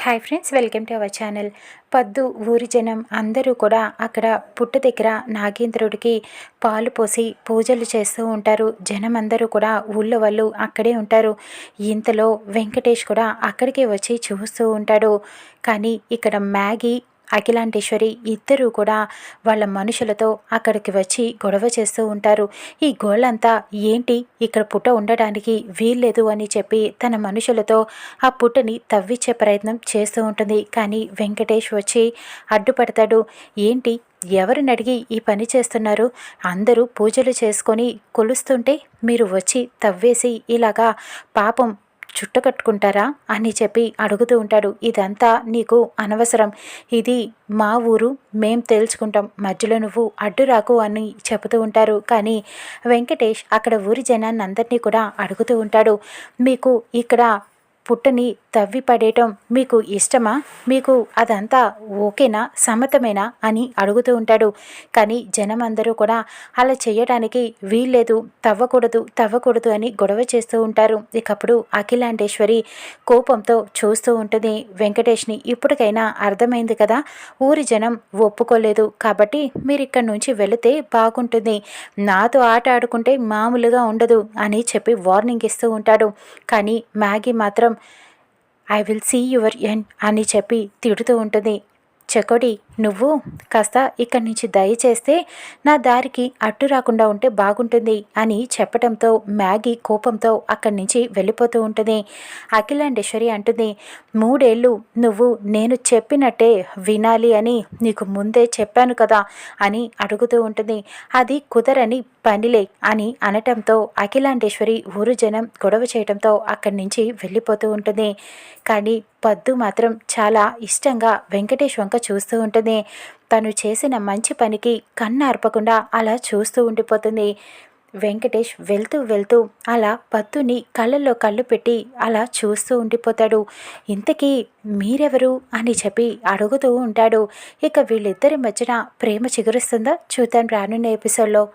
Hi friends, welcome to our channel. పద్దు ఊరి జనం అందరూ కూడా అక్కడ పుట్ట దగ్గర నాగేంద్రుడికి పాలు పోసి పూజలు చేస్తూ ఉంటారు. జనం అందరూ కూడా ఊళ్ళో వాళ్ళు అక్కడే ఉంటారు. ఇంతలో వెంకటేష్ కూడా అక్కడికే వచ్చి చూస్తూ ఉంటాడు. కానీ ఇక్కడ మ్యాగీ, అఖిలాంటేశ్వరి ఇద్దరూ కూడా వాళ్ళ మనుషులతో అక్కడికి వచ్చి గొడవ చేస్తూ ఉంటారు. ఈ గోళ్ళంతా ఏంటి, ఇక్కడ పుట్ట ఉండడానికి వీల్లేదు అని చెప్పి తన మనుషులతో ఆ పుట్టని తవ్వించే ప్రయత్నం చేస్తూ ఉంటుంది. కానీ వెంకటేష్ వచ్చి అడ్డుపడతాడు. ఏంటి, ఎవరిని అడిగి ఈ పని చేస్తున్నారు? అందరూ పూజలు చేసుకొని కొలుస్తుంటే మీరు వచ్చి తవ్వేసి ఇలాగా పాపం చుట్టకట్టుకుంటారా అని చెప్పి అడుగుతూ ఉంటాడు. ఇదంతా నీకు అనవసరం, ఇది మా ఊరు, మేం తేల్చుకుంటాం, మధ్యలో నువ్వు అడ్డు రాకు అని చెబుతూ ఉంటారు. కానీ వెంకటేష్ అక్కడ ఊరి జనాన్ని అందరినీ కూడా అడుగుతూ ఉంటాడు. మీకు ఇక్కడ పుట్టని తవ్వి పడేయటం మీకు ఇష్టమా? మీకు అదంతా ఓకేనా, సమ్మతమేనా అని అడుగుతూ ఉంటాడు. కానీ జనం అందరూ కూడా అలా చేయడానికి వీల్లేదు, తవ్వకూడదు అని గొడవ చేస్తూ ఉంటారు. ఇకప్పుడు అఖిలాంటేశ్వరి కోపంతో చూస్తూ ఉంటుంది వెంకటేష్ని. ఇప్పటికైనా అర్థమైంది కదా, ఊరి జనం ఒప్పుకోలేదు కాబట్టి మీరు ఇక్కడి నుంచి వెళితే బాగుంటుంది, నాతో ఆట ఆడుకుంటే మామూలుగా ఉండదు అని చెప్పి వార్నింగ్ ఇస్తూ ఉంటాడు. కానీ మ్యాగీ మాత్రం I will see your end అని చెప్పి తిడుతూ ఉంటుంది. చెకోడి, నువ్వు కాస్త ఇక్కడి నుంచి దయచేస్తే నా దారికి అడ్డు రాకుండా ఉంటే బాగుంటుంది అని చెప్పడంతో మ్యాగీ కోపంతో అక్కడి నుంచి వెళ్ళిపోతూ ఉంటుంది. అఖిలాండేశ్వరి అంటుంది, 3 ఏళ్ళు నువ్వు నేను చెప్పినట్టే వినాలి అని నీకు ముందే చెప్పాను కదా అని అడుగుతూ ఉంటుంది. అది కుదరని పనిలే అని అనటంతో అఖిలాండేశ్వరి ఊరు జనం గొడవ చేయడంతో అక్కడి నుంచి వెళ్ళిపోతూ ఉంటుంది. కానీ పద్దు మాత్రం చాలా ఇష్టంగా వెంకటేష్ వంక చూస్తూ ఉంటుంది. తను చేసిన మంచి పనికి కన్ను ఆర్పకుండా అలా చూస్తూ ఉండిపోతుంది. వెంకటేష్ వెళ్తూ అలా పద్దుని కళ్ళల్లో కళ్ళు పెట్టి అలా చూస్తూ ఉండిపోతాడు. ఇంతకీ మీరెవరు అని చెప్పి అడుగుతూ ఉంటాడు. ఇక వీళ్ళిద్దరి మధ్యన ప్రేమ చిగురుస్తుందా? చూద్దాం రానున్న ఎపిసోడ్లో.